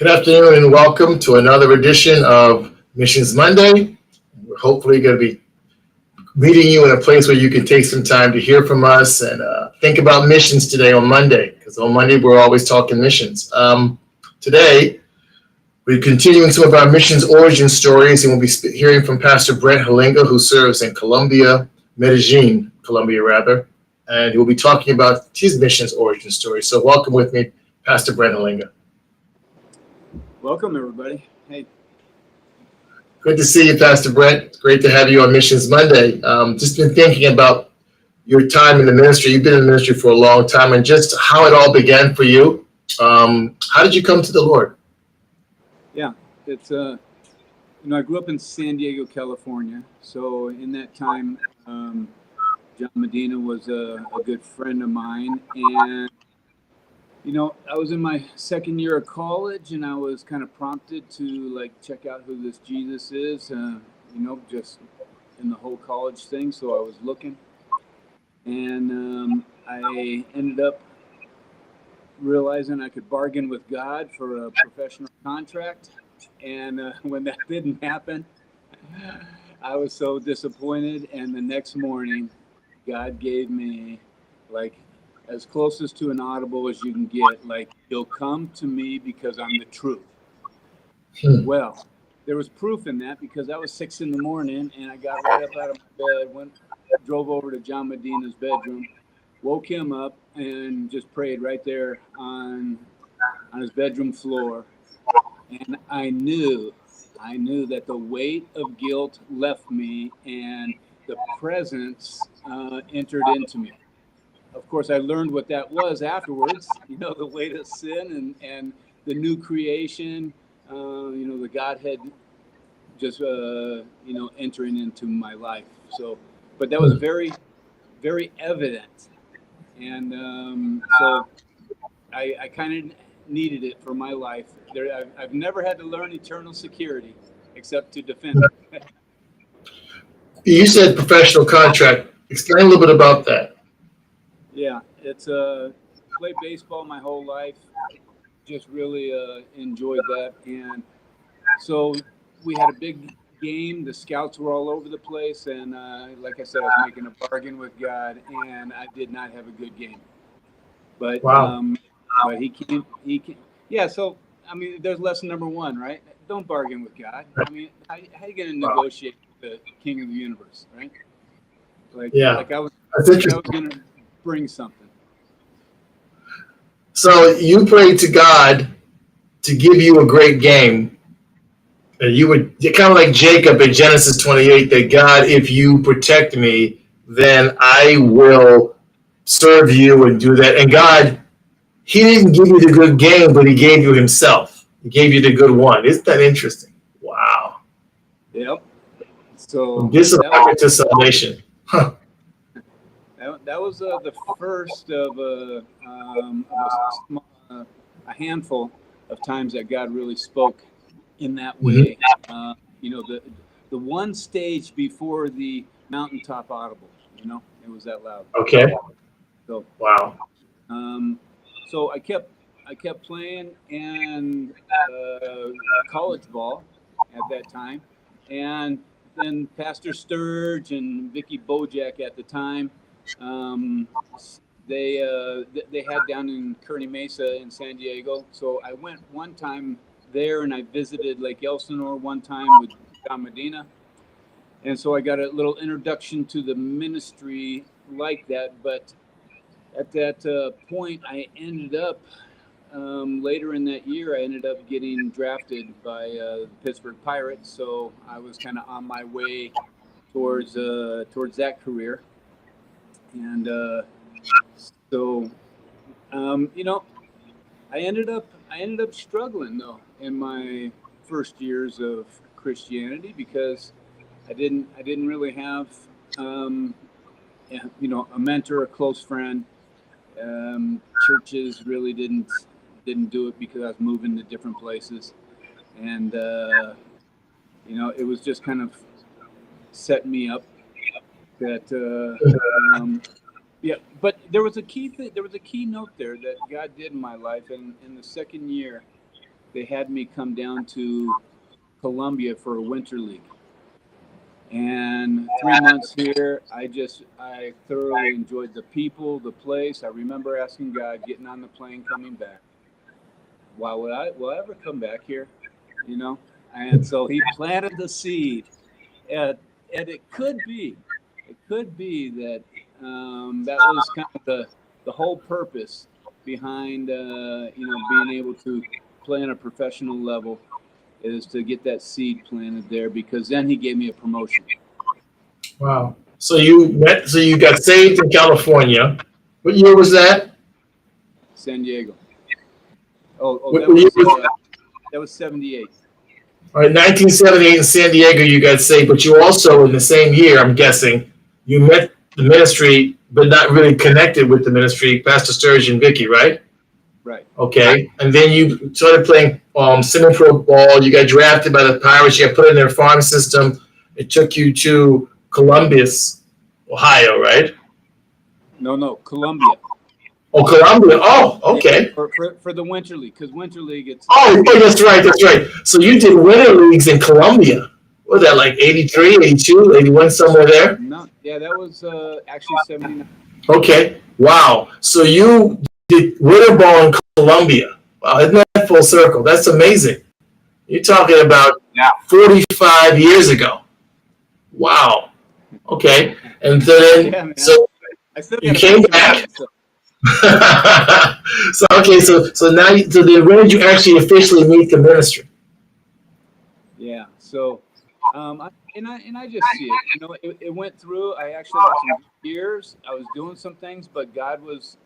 Good afternoon and welcome to another edition of Missions Monday. We're hopefully going to be meeting you in a place where you can take some time to hear from us and think about missions today on Monday, because on Monday we're always talking missions. Today we're continuing some of our missions origin stories, and we'll be hearing from Pastor Brent Hillenga, who serves in Medellin, Colombia rather, and he'll be talking about his missions origin story. So welcome with me, Pastor Brent Hillenga. Welcome, everybody. Hey. Good to see you, Pastor Brent. It's great to have you on Missions Monday. Just been thinking about your time in the ministry. You've been in the ministry for a long time, and just how it all began for you. How did you come to the Lord? Yeah, it's I grew up in San Diego, California. So in that time, John Medina was a good friend of mine, and I was in my second year of college, and I was kind of prompted to check out who this Jesus is, just in the whole college thing. So I was looking, and I ended up realizing I could bargain with God for a professional contract. And when that didn't happen, I was so disappointed. And the next morning, God gave me as closest to an audible as you can get, you'll come to me because I'm the truth. Well, there was proof in that, because I was 6 a.m. and I got right up out of my bed, drove over to John Medina's bedroom, woke him up, and just prayed right there on his bedroom floor. And I knew that the weight of guilt left me and the presence entered into me. Of course, I learned what that was afterwards, the weight of sin and the new creation, the Godhead just, entering into my life. So, but that was very, very evident. And so I kind of needed it for my life. I've never had to learn eternal security except to defend it. You said professional contract. Explain a little bit about that. Yeah, it's played baseball my whole life. Just really enjoyed that. And so we had a big game. The scouts were all over the place. And like I said, I was making a bargain with God, and I did not have a good game. But wow. But he came. Yeah. So I mean, there's lesson number one, right? Don't bargain with God. I mean, how are you going to negotiate with the King of the universe, right? I was going to bring something. So you prayed to God to give you a great game. You're kind of like Jacob in Genesis 28, that God, if you protect me, then I will serve you and do that. And God, he didn't give you the good game, but he gave you himself. He gave you the good one. Isn't that interesting? Wow. Yep. So from disappointment to salvation. Huh. That was the first of a handful of times that God really spoke in that way. Mm-hmm. The one stage before the mountaintop audible, it was that loud. Okay. So wow. So I kept playing and college ball at that time, and then Pastor Sturge and Vicky Bojack at the time, they had down in Kearney Mesa in San Diego. So I went one time there, and I visited Lake Elsinore one time with John Medina, and so I got a little introduction to the ministry like that. But at that point, I ended up later in that year, I ended up getting drafted by the Pittsburgh Pirates. So I was kind of on my way towards that career, and so I ended up struggling though in my first years of Christianity, because I didn't really have a mentor, a close friend. Churches really didn't do it, because I was moving to different places, and it was just kind of setting me up that yeah. But there was a key thing. There was a key note there that God did in my life, and in the second year, they had me come down to Columbia for a winter league. And 3 months here, I thoroughly enjoyed the people, the place. I remember asking God, getting on the plane, coming back, why will I ever come back here? You know? And so he planted the seed. And it could be that that was kind of the whole purpose behind, being able to play on a professional level, is to get that seed planted there, because then he gave me a promotion. Wow. So you got saved in California. What year was that? San Diego. That was 78. All right, 1978 in San Diego, you got saved, but you also, in the same year, I'm guessing, you met the ministry, but not really connected with the ministry, Pastor Sturge and Vicky, right? Right. Okay. And then you started playing semi-pro ball. You got drafted by the Pirates. You got put in their farm system. It took you to Columbus, Ohio, right? No, Columbia. Oh, Columbia. Oh, okay. Yeah, for the winter league, because winter league it's. Oh, that's right. So you did winter leagues in Columbia. What was that, like 83, 82, 81, somewhere there? No, yeah, that was actually 79. Okay. Wow. So you did winter ball in Columbia. Wow, isn't that full circle? That's amazing. You're talking about 45 years ago. Wow. Okay. And then, Yeah, so you came back. So okay, so now, so then when did you actually officially meet the ministry? Yeah. So, I just see it. It went through. I actually had some years. I was doing some things, but God was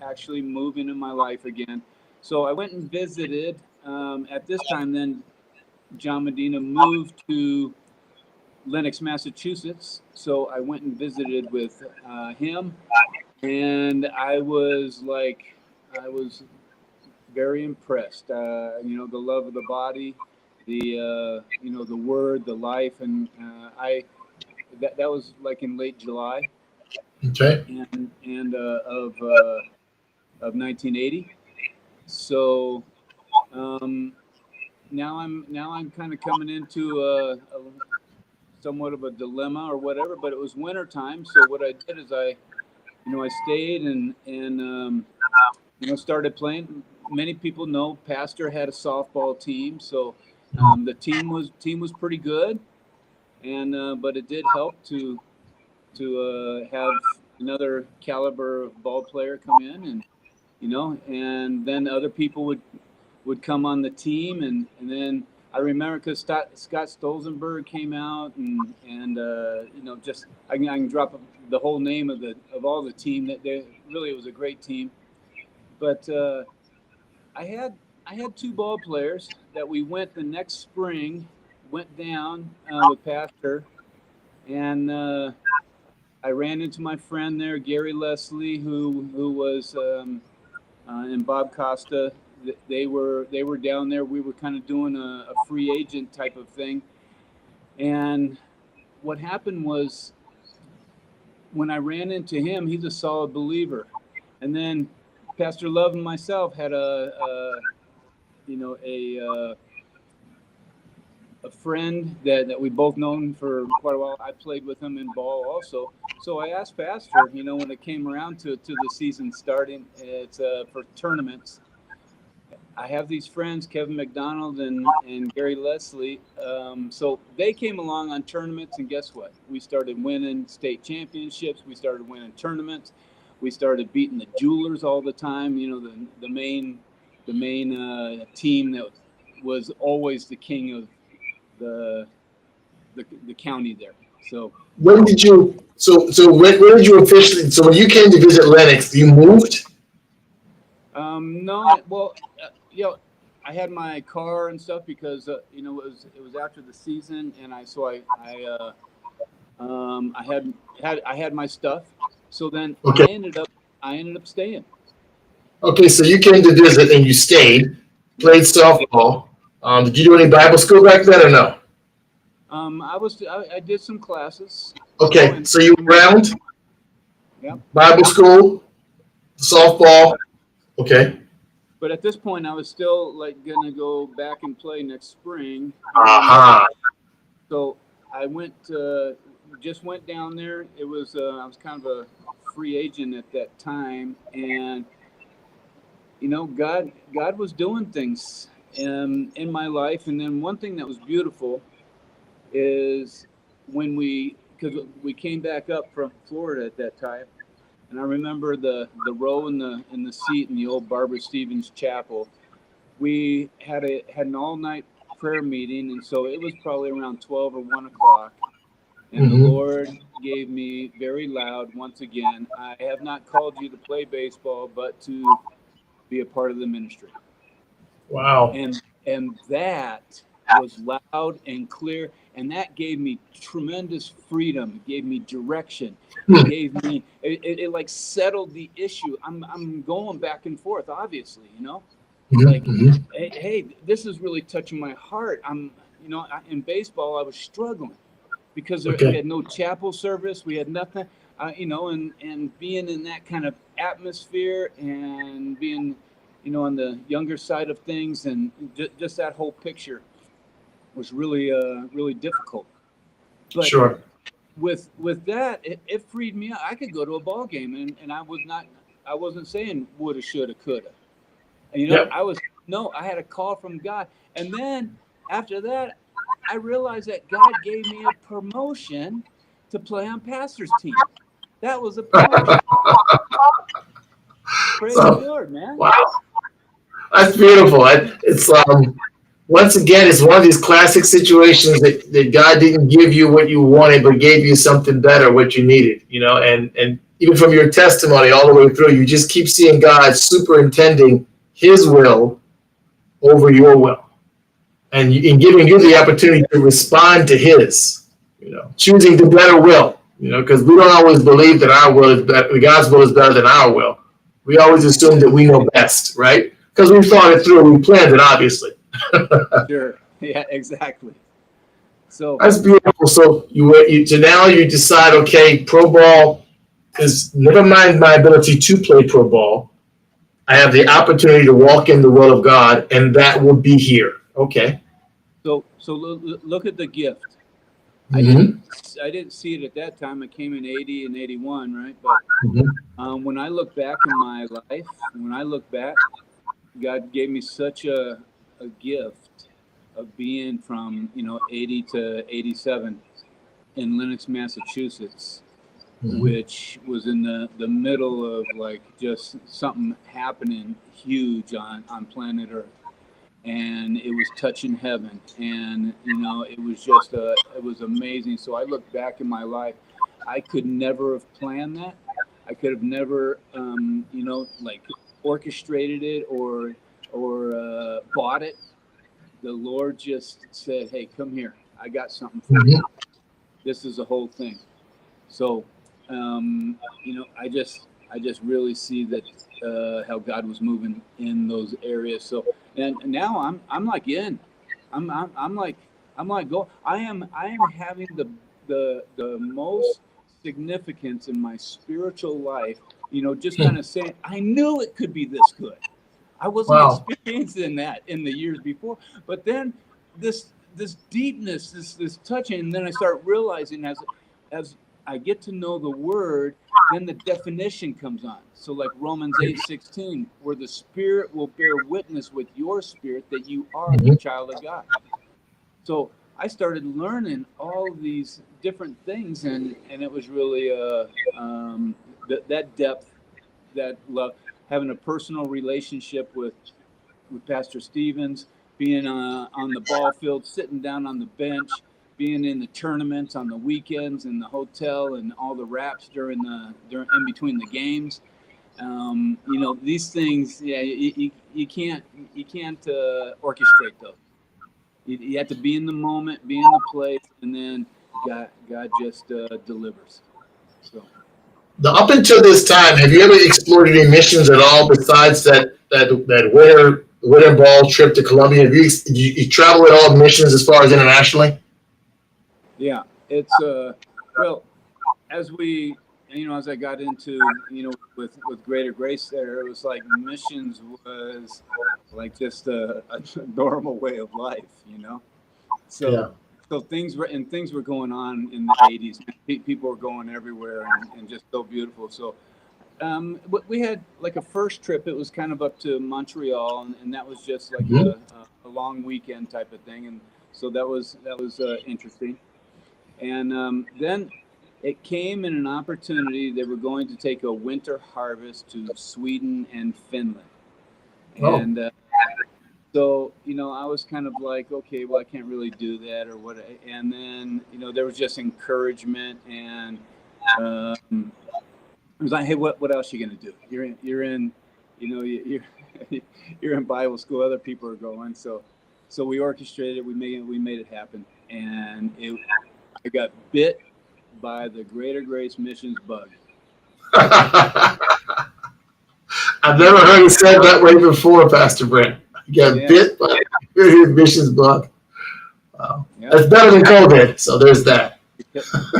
actually moving in my life again. So I went and visited. At this time, then John Medina moved to Lenox, Massachusetts. So I went and visited with him, and I was very impressed. The love of the body, the the word, the life, and that was like in late July. Okay. And of 1980. So now I'm kind of coming into a somewhat of a dilemma or whatever. But it was winter time, so what I did is I stayed and started playing. Many people know Pastor had a softball team, so the team was pretty good, and but it did help to have another caliber of ball player come in, and then other people would come on the team, and then I remember because Scott Stolzenberg came out, and just I can drop the whole name of all the team. That it was a great team, but I had two ball players that we went the next spring, went down with Pastor, and I ran into my friend there, Gary Leslie, who was and Bob Costa. They were down there. We were kind of doing a free agent type of thing, and what happened was when I ran into him, he's a solid believer, and then Pastor Love and myself had a friend that we both known for quite a while. I played with him in ball also. So I asked Pastor, when it came around to the season starting, it's for tournaments. I have these friends, Kevin McDonald and Gary Leslie. So they came along on tournaments, and guess what? We started winning state championships. We started winning tournaments. We started beating the Jewelers all the time. The main team that was always the king of the county there. So when did you officially? So when you came to visit Lenox, you moved? No, well, I had my car and stuff because it was after the season, and I had my stuff. So then Okay. I ended up staying. Okay, so you came to visit and you stayed, played softball. Did you do any Bible school back then or no? I did some classes. Okay, so you were around? Yeah. Bible school, softball. Okay. But at this point, I was still like gonna go back and play next spring. So I just went down there. It was I was kind of a free agent at that time, and God was doing things in my life. And then one thing that was beautiful is because we came back up from Florida at that time, and I remember the row in the seat in the old Barbara Stevens Chapel. We had an all night prayer meeting, and so it was probably around 12 or 1 o'clock. And the Lord gave me very loud once again, I have not called you to play baseball, but to be a part of the ministry. Wow. And that was loud and clear, and that gave me tremendous freedom. It gave me direction. It like settled the issue. I'm going back and forth, obviously, like, hey, this is really touching my heart. In baseball, I was struggling because we had no chapel service. We had nothing, and being in that kind of atmosphere and being, on the younger side of things, and just that whole picture was really, really difficult. But sure. With that, it freed me up. I could go to a ball game, and I wasn't saying woulda, shoulda, coulda. And, I had a call from God. And then after that, I realized that God gave me a promotion to play on pastor's team. That was a promotion. Praise the Lord, man. Wow. That's beautiful. It's once again, it's one of these classic situations that God didn't give you what you wanted, but gave you something better, what you needed, and even from your testimony all the way through, you just keep seeing God superintending his will over your will, and giving you the opportunity to respond to his, choosing the better will, because we don't always believe that our will is better, God's will is better than our will. We always assume that we know best, right? Because we've thought it through, we planned it, obviously. Sure. Yeah, exactly. So that's beautiful. So so now you decide, okay, pro ball is, never mind my ability to play pro ball, I have the opportunity to walk in the will of God, and that will be here. Okay. So look at the gift. I didn't see it at that time. I came in 80 and 81, right? But when I look back in my life, God gave me such a gift of being from 80 to 87 in Lenox, Massachusetts, which was in the middle of like just something happening huge on planet Earth, and it was touching heaven, and it was amazing. So I look back in my life, I could never have planned that. I could have never like orchestrated it or bought it. The Lord just said, hey, come here, I got something for you. This is the whole thing. So I just really see that how God was moving in those areas. So and now I'm like in. I'm like go. I am having the most significance in my spiritual life. Just kind of saying, I knew it could be this good. I wasn't experiencing that in the years before, but then this deepness, this touching, and then I start realizing as I get to know the word, then the definition comes on. So like Romans 8:16, where the Spirit will bear witness with your spirit that you are the child of God. So I started learning all these different things, and it was really that depth, that love, having a personal relationship with Pastor Stevens, being on the ball field, sitting down on the bench, being in the tournaments on the weekends, in the hotel, and all the raps during in between the games. These things, you can't orchestrate those. You have to be in the moment, be in the place, and then God just delivers. So. Up until this time, have you ever explored any missions at all besides that winter ball trip to Colombia? Have you traveled at all missions as far as internationally? Yeah, it's well, as we as I got into, with Greater Grace there, it was like missions was like just a normal way of life. So, Yeah. so things were going on in the 80s. People were going everywhere and just so beautiful. So, we had like a first trip. It was kind of up to Montreal, and that was just like Mhm. a long weekend type of thing. And so that was interesting. And then it came in an opportunity. They were going to take a winter harvest to Sweden and Finland. Oh. And so, I was kind of like, okay, well, I can't really do that or what. And then, there was just encouragement. And um, it was like, hey, what else are you going to do? You're in, you're in Bible school. Other people are going. So we orchestrated it. We made it happen. And I got bit by the Greater Grace Missions bug. I've never heard it said that way before, Pastor Brent. You got Yeah, bit by a missions bug. Wow. yeah. That's better than COVID. So there's that.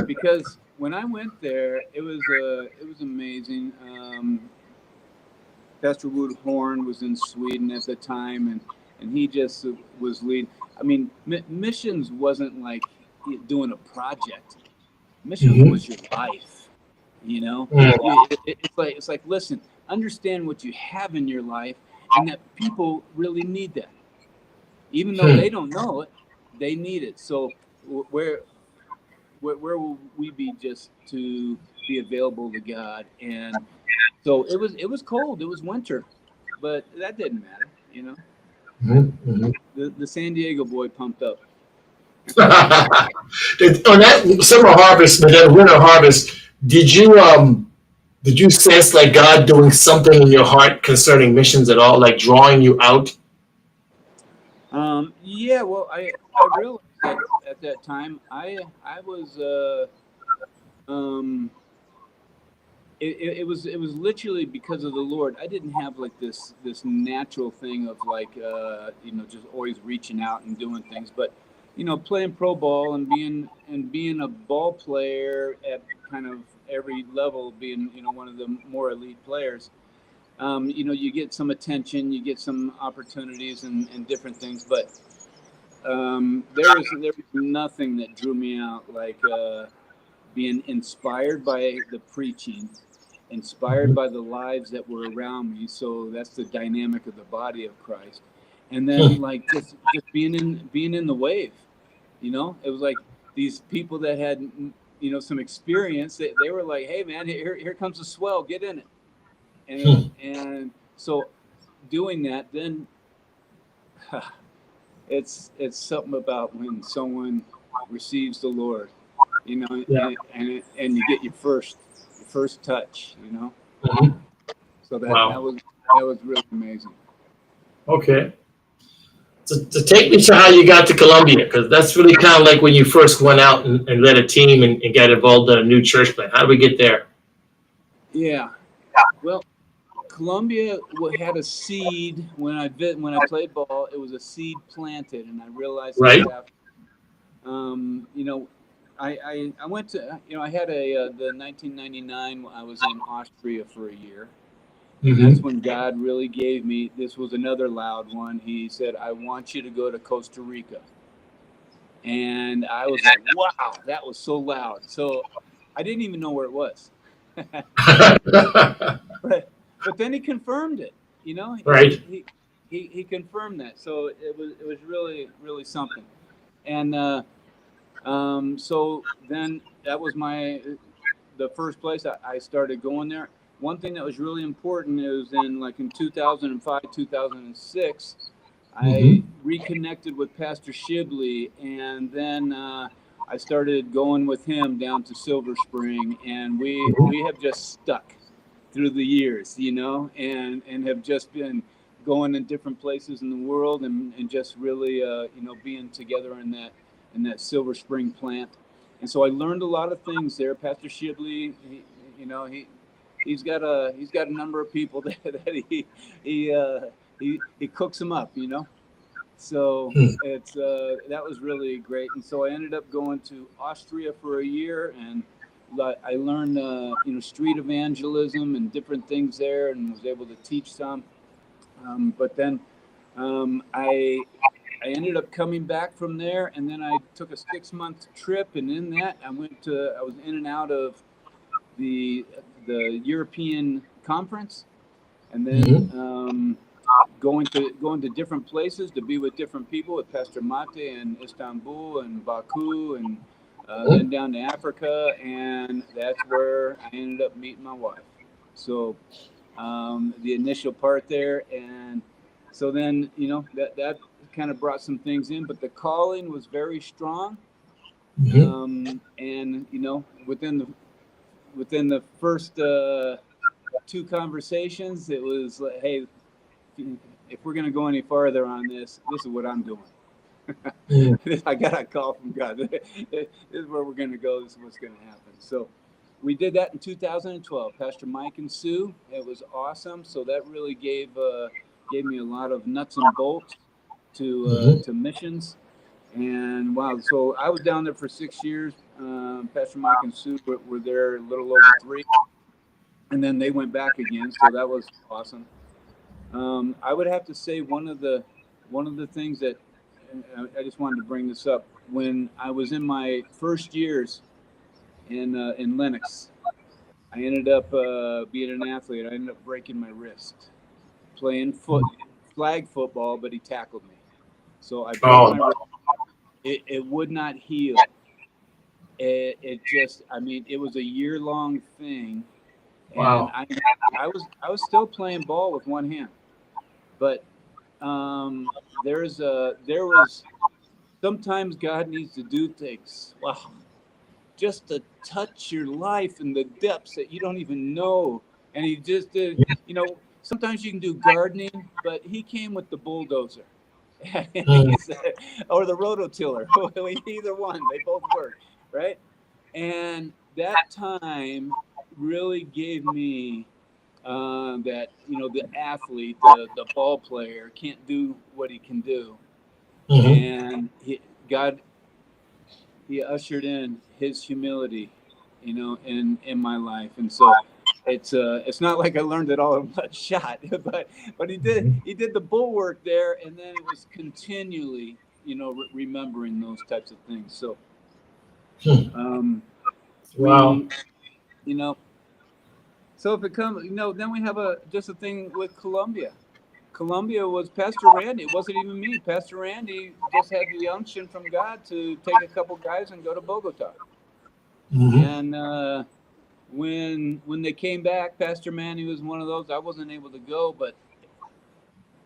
Because when I went there, it was amazing. Pastor Wood Horn was in Sweden at the time, and he just was lead. I mean, missions wasn't like doing a project. Missions Hmm. was your life. You know, Mm. it's like listen, understand what you have in your life, and that people really need that, even though Hmm. they don't know it, they need it. So where will we be just to be available to God? And so it was cold, it was winter, but that didn't matter. Hmm. The San Diego boy pumped up. On that summer harvest, but that winter harvest, did you sense like God doing something in your heart concerning missions at all, like drawing you out? Yeah, well, I realized that at that time I was um it was literally because of the Lord. I didn't have like this natural thing of like just always reaching out and doing things, but playing pro ball and being a ball player at kind of every level, being one of the more elite players. You get some attention, you get some opportunities and different things, but there was nothing that drew me out like being inspired by the preaching, inspired Mhm. by the lives that were around me. So that's the dynamic of the body of Christ. And then like just being in the wave. It was like these people that had some experience. They were like, hey man, here comes a swell, get in it. And so doing that, then it's something about when someone receives the Lord, Yeah. and you get your first touch. Mhm. So that that Wow. was that was really amazing. Okay. So take me to how you got to Columbia, because that's really kind of like when you first went out and led a team and got involved in a new church plant. How did we get there? Yeah. Well, Columbia had a seed when I played ball. It was a seed planted, and I realized Right? this after. I went to I had the 1999. I was in Austria for a year, and that's Mm-hmm. when God really gave me. This was another loud one. He said, "I want you to go to Costa Rica," and I was like, "Wow, that was so loud." So I didn't even know where it was. but then he confirmed it. Right. He confirmed that. So it was really really something. And so then that was the first place I started going there. One thing that was really important is in 2005 2006 I Mm-hmm. reconnected with Pastor Shibley, and then I started going with him down to Silver Spring, and we have just stuck through the years, and have just been going in different places in the world, and just really being together in that Silver Spring plant. And so I learned a lot of things there. Pastor Shibley, he's got a number of people that he cooks them up. So that was really great. And so I ended up going to Austria for a year, and I learned, street evangelism and different things there, and was able to teach some. But then I ended up coming back from there, and then I took a 6 month trip, and in that I was in and out of the European conference, and then Mm-hmm. going to different places to be with different people, with Pastor Mate in Istanbul and Baku, and then down to Africa, and that's where I ended up meeting my wife. So the initial part there, and so then that kind of brought some things in, but the calling was very strong, Mm-hmm. and within the first two conversations, it was like, hey, if we're going to go any farther on this is what I'm doing. I got a call from God. This is where we're going to go. This is what's going to happen. So we did that in 2012. Pastor Mike and Sue. It was awesome. So that really gave me a lot of nuts and bolts Mm-hmm. to missions. And wow, so I was down there for 6 years. Pastor Mike and Sue were there a little over 3, and then they went back again. So that was awesome. I would have to say one of the things that I just wanted to bring this up, when I was in my first years in Lennox, I ended up being an athlete. I ended up breaking my wrist playing flag football, but he tackled me, so I broke Oh, my wrist. It would not heal. It just, I mean, it was a year-long thing, and wow. I was still playing ball with one hand, but there was sometimes God needs to do things. Wow, just to touch your life in the depths that you don't even know. And he just did, sometimes you can do gardening, but he came with the bulldozer. Mm-hmm. Or the rototiller, either one, they both work, right? And that time really gave me that, the athlete, the ball player can't do what he can do. Mm-hmm. And God, he ushered in his humility, in my life. And so it's not like I learned it all in one shot, but he did the bulwark there, and then it was continually, remembering those types of things. So Hmm. um, Wow. we, you know, so if it comes, then we have just a thing with Colombia. Columbia was Pastor Randy. It wasn't even me. Pastor Randy just had the unction from God to take a couple guys and go to Bogota. Mm-hmm. And when they came back, Pastor Manny was one of those. I wasn't able to go, but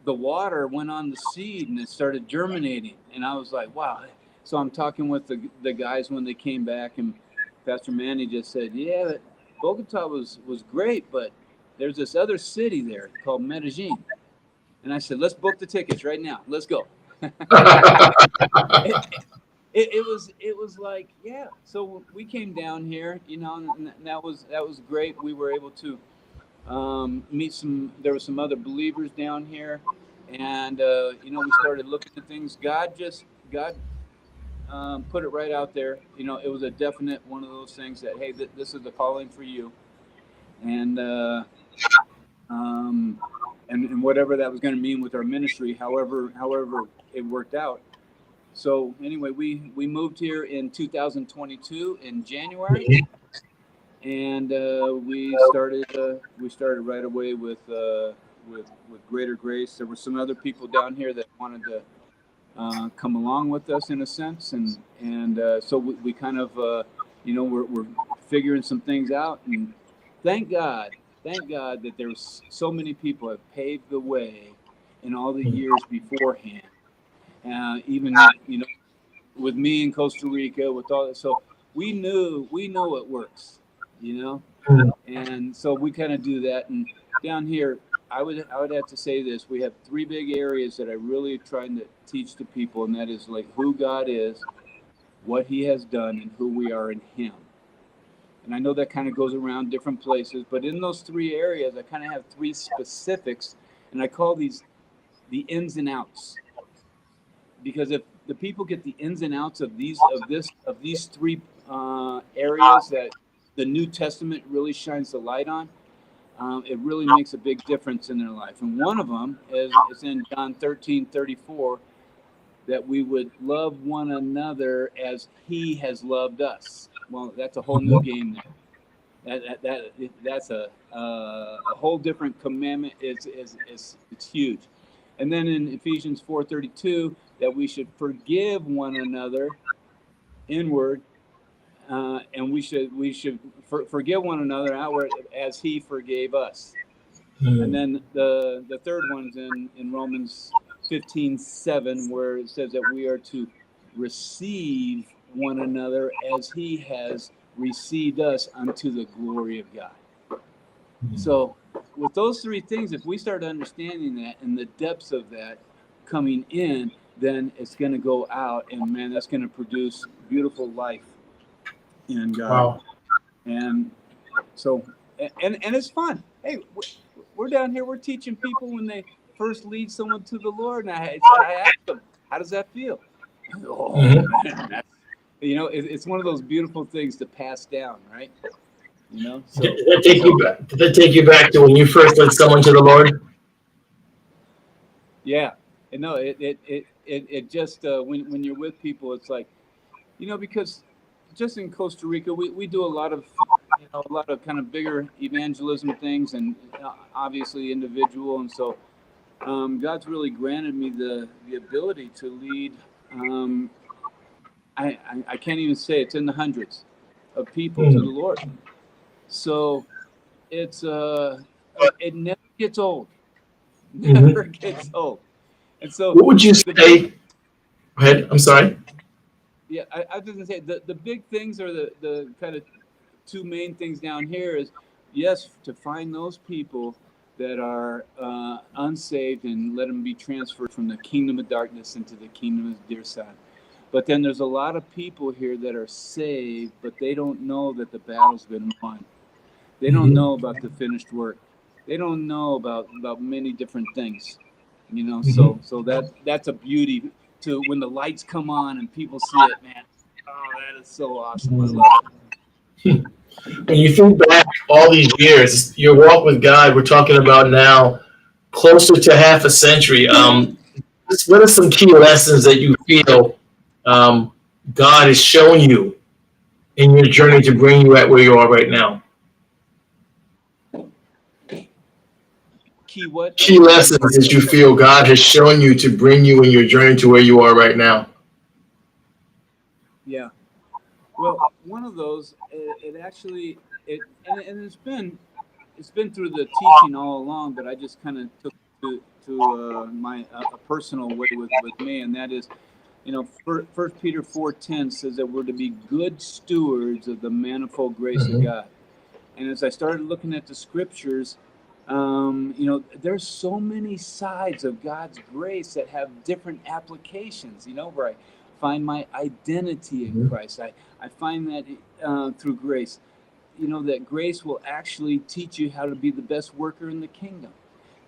the water went on the seed and it started germinating. And I was like, wow. So I'm talking with the guys when they came back, and Pastor Manny just said, yeah, Bogota was great, but there's this other city there called Medellin. And I said, let's book the tickets right now. Let's go. it, it was like, yeah. So we came down here, and that was great. We were able to meet some. There were some other believers down here, and we started looking at things. God put it right out there. It was a definite one of those things that, hey, this is the calling for you, and um, and whatever that was going to mean with our ministry, however it worked out. So anyway, we moved here in 2022 in January, and we started right away with Greater Grace. There were some other people down here that wanted to come along with us in a sense, and so we kind of we're figuring some things out, and thank God, thank God that there's so many people have paved the way in all the years beforehand. Even with me in Costa Rica, with all that. So we know it works, and so we kind of do that. And down here, I would have to say this: we have 3 big areas that I really trying to teach to people, and that is like who God is, what He has done, and who we are in Him. And I know that kind of goes around different places, but in those 3 areas, I kind of have 3 specifics, and I call these the ins and outs, because if the people get the ins and outs of these 3 areas, that the New Testament really shines the light on, it really makes a big difference in their life. And one of them is in John 13:34, that we would love one another as he has loved us. Well, that's a whole new game there. That's a whole different commandment. It's huge. And then in Ephesians 4:32, that we should forgive one another inward, and we should forgive one another outward as he forgave us. And then the third one's in Romans 15:7, where it says that we are to receive one another as he has received us unto the glory of God. So with those three things, if we start understanding that and the depths of that coming in, then it's going to go out, and man, that's going to produce beautiful life in God. Wow. And so, and it's fun. Hey, we're down here, we're teaching people when they first lead someone to the Lord. And I ask them, how does that feel? Oh, man, it's one of those beautiful things to pass down, right? So Did that take you back to when you first led someone to the Lord? yeah, and no, it just when you're with people, it's like, because just in Costa Rica, we do a lot of kind of bigger evangelism things, and obviously individual, and so God's really granted me the ability to lead. I can't even say, it's in the hundreds of people to the Lord. So it's it never gets old. Never gets old. And so What would you say? Go ahead. I'm sorry. Yeah, I was going to say the big things are the kind of two main things down here is, yes, to find those people that are unsaved and let them be transferred from the kingdom of darkness into the kingdom of dear son. But then there's a lot of people here that are saved, but they don't know that the battle's been won. They don't know about the finished work. They don't know about many different things, So that's a beauty to when the lights come on and people see it, man. Oh, that is so awesome. I love it. When you think back all these years, your walk with God, we're talking about now closer to half a century. What are some key lessons that you feel God has shown you in your journey to bring you at where you are right now? Key what? Key lessons that you feel God has shown you to bring you in your journey to where you are right now. Yeah. Well, one of those, and it's been through the teaching all along, but I just kind of took to my a personal way with me, and that is, First Peter 4:10 says that we're to be good stewards of the manifold grace of God. And as I started looking at the scriptures, there's so many sides of God's grace that have different applications, where I find my identity in Christ. I find that through grace, that grace will actually teach you how to be the best worker in the kingdom.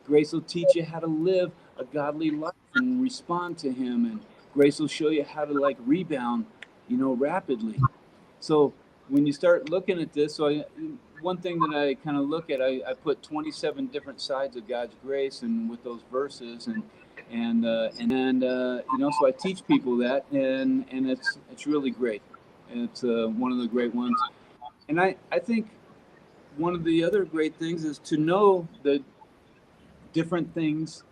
Grace will teach you how to live a godly life and respond to him. And grace will show you how to rebound, rapidly. So when you start looking at this, one thing that I kind of look at, I put 27 different sides of God's grace, and with those verses, so I teach people that, and it's really great. It's one of the great ones, and I think one of the other great things is to know the different things.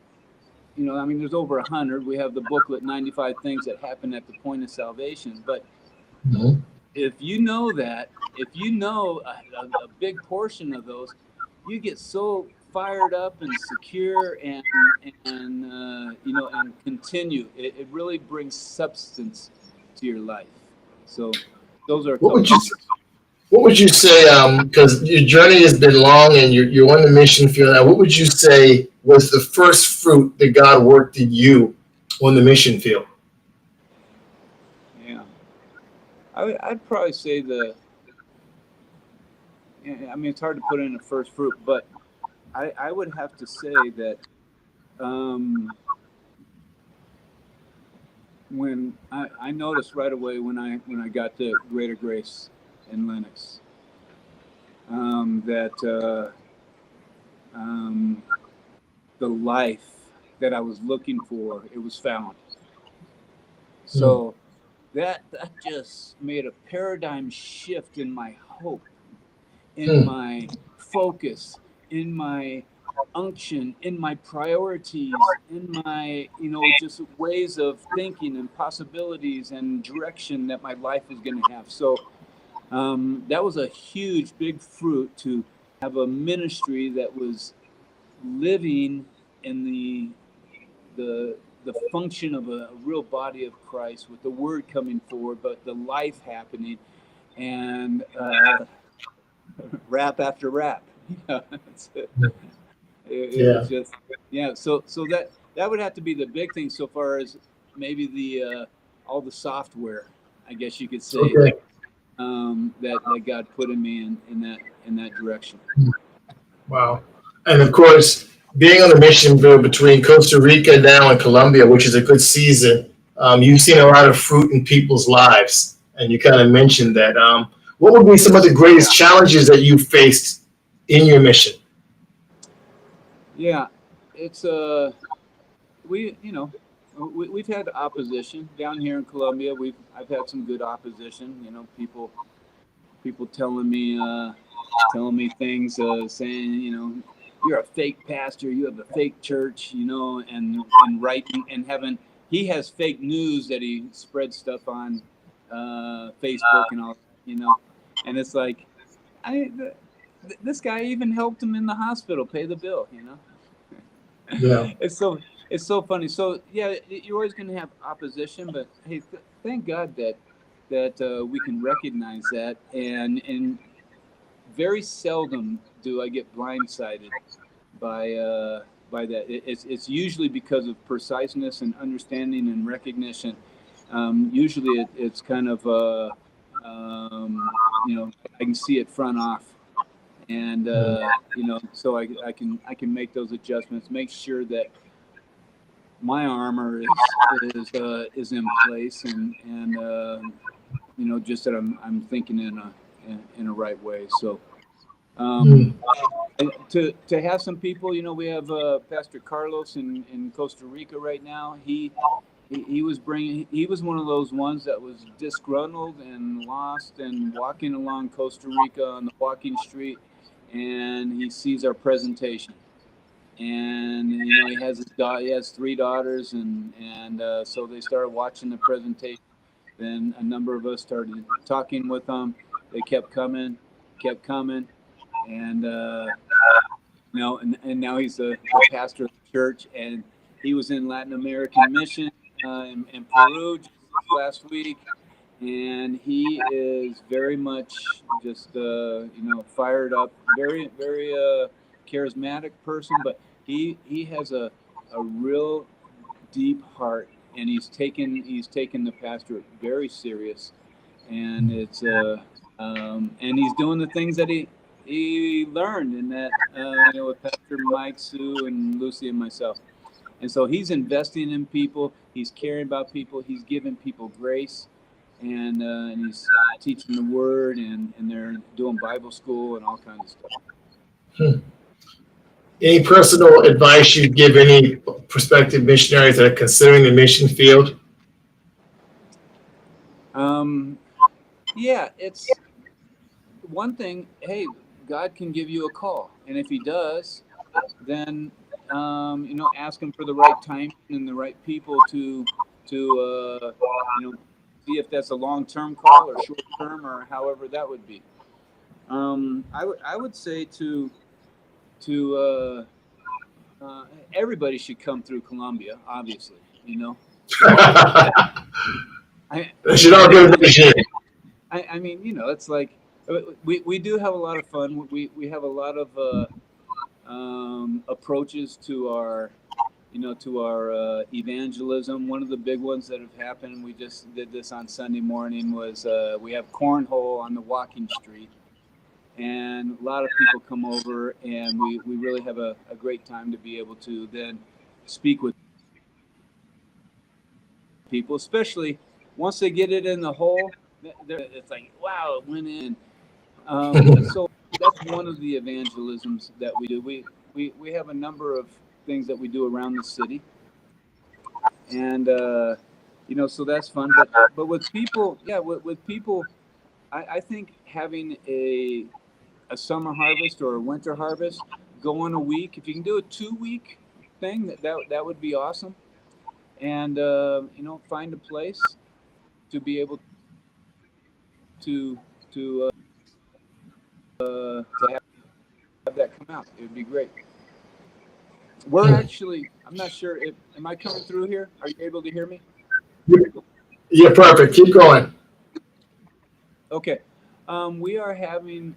There's over 100. We have the booklet, 95 Things That Happen at the Point of Salvation, but if you know a big portion of those, you get so fired up and secure and continue. It really brings substance to your life. So those are a couple things. What would you say, because your journey has been long and you're on the mission field now, what would you say was the first fruit that God worked in you on the mission field? Yeah. I'd probably say it's hard to put in a first fruit, but I would have to say that when I noticed right away when I got to Greater Grace in Lenox, that the life that I was looking for, it was found. So that just made a paradigm shift in my hope, in my focus, in my unction, in my priorities, in my, just ways of thinking and possibilities and direction that my life was going to have. So that was a huge, big fruit to have a ministry that was living in the function of a real body of Christ, with the word coming forward, but the life happening, and rap after rap. It Yeah. was just, yeah. So that would have to be the big thing so far as maybe the all the software, I guess you could say, Okay. that God put in me in that direction. Wow. And of course, being on a mission Bill, between Costa Rica now and Colombia, which is a good season, you've seen a lot of fruit in people's lives. And you kind of mentioned that. What would be some of the greatest challenges that you faced in your mission? Yeah, it's we you know we've had opposition down here in Colombia. I've had some good opposition. People telling me things, saying, you're a fake pastor, you have a fake church, and writing and having, he has fake news that he spreads stuff on Facebook and all, and it's like, this guy even helped him in the hospital pay the bill. Yeah. It's so funny. So yeah, you're always going to have opposition, but hey, thank God that we can recognize that, and very seldom do I get blindsided by that. It's usually because of preciseness and understanding and recognition. Usually it's kind of I can see it front off, and so I can make those adjustments, make sure that my armor is in place, and just that I'm thinking in a right way. So and to have some people, we have Pastor Carlos in Costa Rica right now. He was one of those ones that was disgruntled and lost and walking along Costa Rica on the walking street, and he sees our presentation, and he has three daughters, and so they started watching the presentation. Then a number of us started talking with them. They kept coming, and and now he's the pastor of the church, and he was in Latin American mission in Peru just last week, and he is very much just fired up, very charismatic person, but he has a real deep heart, and he's taken the pastorate very serious, and it's and he's doing the things that he learned in that with Pastor Mike, Sue, and Lucy and myself. And so he's investing in people, he's caring about people, he's giving people grace, and he's teaching the word, and they're doing Bible school and all kinds of stuff. Any personal advice you'd give any prospective missionaries that are considering the mission field? Yeah, it's one thing. Hey, God can give you a call, and if He does, then ask Him for the right time and the right people to see if that's a long-term call or short-term or however that would be. I would say to everybody should come through Colombia, obviously. I, They I should all mean, go to the mission. I mean, it's like we do have a lot of fun. We have a lot of approaches to our evangelism. One of the big ones that have happened, we just did this on Sunday morning, was we have cornhole on the walking street, and a lot of people come over, and we really have a great time to be able to then speak with people, especially once they get it in the hole. It's like, wow, it went in. So that's one of the evangelisms that we do. We have a number of things that we do around the city, and so that's fun. But with people, yeah, with people, I think having a summer harvest or a winter harvest, go on a week. If you can do a 2-week thing, that would be awesome. And find a place to be able to have that come out. It would be great. We're actually, I'm not sure if, am I coming through here? Are you able to hear me? Yeah, perfect. Keep going. Okay. We are having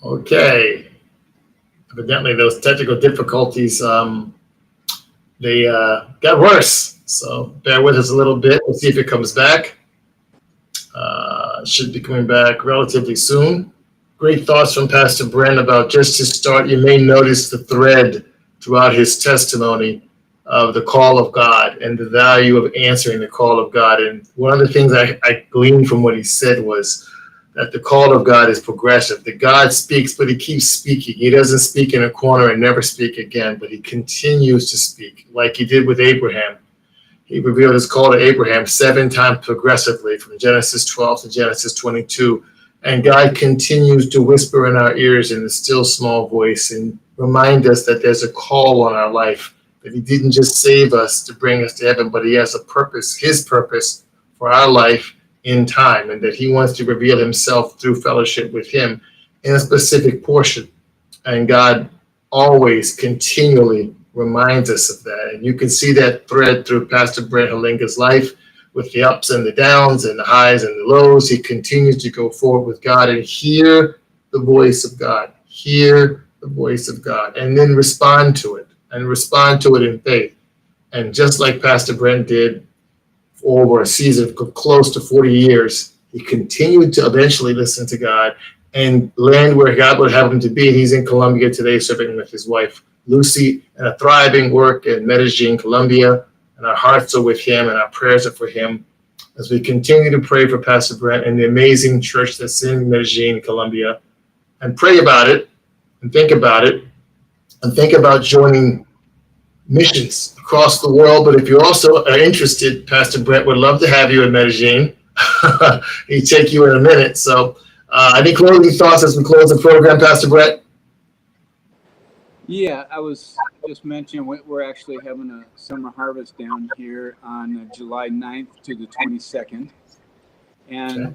Okay. Evidently, those technical difficulties, they got worse. So bear with us a little bit. We'll see if it comes back. Should be coming back relatively soon. Great thoughts from Pastor Brent about just to start. You may notice the thread throughout his testimony of the call of God and the value of answering the call of God. And one of the things I gleaned from what he said was that the call of God is progressive. That God speaks, but he keeps speaking. He doesn't speak in a corner and never speak again, but he continues to speak like he did with Abraham. He revealed his call to Abraham 7 times progressively from Genesis 12 to Genesis 22. And God continues to whisper in our ears in a still small voice and remind us that there's a call on our life, that he didn't just save us to bring us to heaven, but he has a purpose, his purpose for our life in time, and that he wants to reveal himself through fellowship with him in a specific portion. And God always continually reminds us of that. And you can see that thread through Pastor Brent Hillenga's life with the ups and the downs and the highs and the lows. He continues to go forward with God and hear the voice of God, hear the voice of God, and then respond to it in faith. And just like Pastor Brent did over a season of close to 40 years, he continued to eventually listen to God and land where God would have him to be. He's in Colombia today, serving with his wife, Lucy, and a thriving work in Medellin, Colombia. And our hearts are with him and our prayers are for him as we continue to pray for Pastor Brent and the amazing church that's in Medellin, Colombia, and pray about it and think about it and think about joining missions across the world. But if you also are interested, Pastor Brent would love to have you in Medellin. He'd take you in a minute. So any closing thoughts as we close the program, Pastor Brent? Yeah, I was just mentioning we're actually having a summer harvest down here on July 9th to the 22nd. And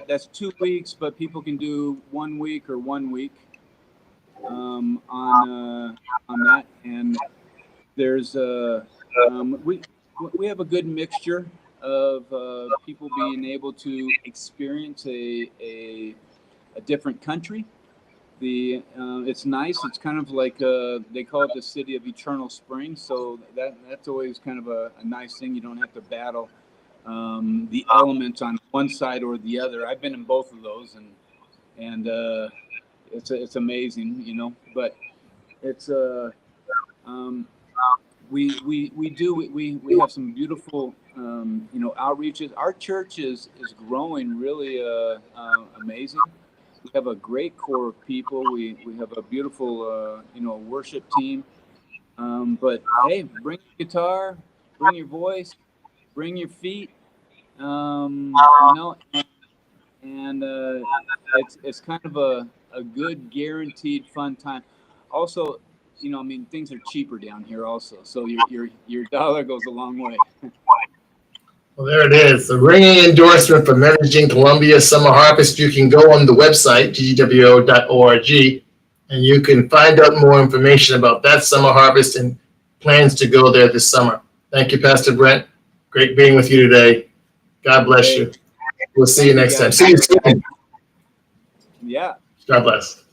that's 2 weeks, but people can do 1 week or 1 week on that. And there's we have a good mixture of people being able to experience a different country. It's nice. It's kind of like they call it the city of eternal spring. So that's always kind of a nice thing. You don't have to battle the elements on one side or the other. I've been in both of those, and it's amazing, But it's we have some beautiful outreaches. Our church is growing really amazing. We have a great core of people. We have a beautiful worship team. But hey, bring your guitar, bring your voice, bring your feet. And it's kind of a good guaranteed fun time. Also, things are cheaper down here also, so your dollar goes a long way. Well, there it is. The ringing endorsement for Medellin, Colombia Summer Harvest. You can go on the website, ggwo.org, and you can find out more information about that summer harvest and plans to go there this summer. Thank you, Pastor Brent. Great being with you today. God bless you. We'll see you next time. See you soon. Yeah. God bless.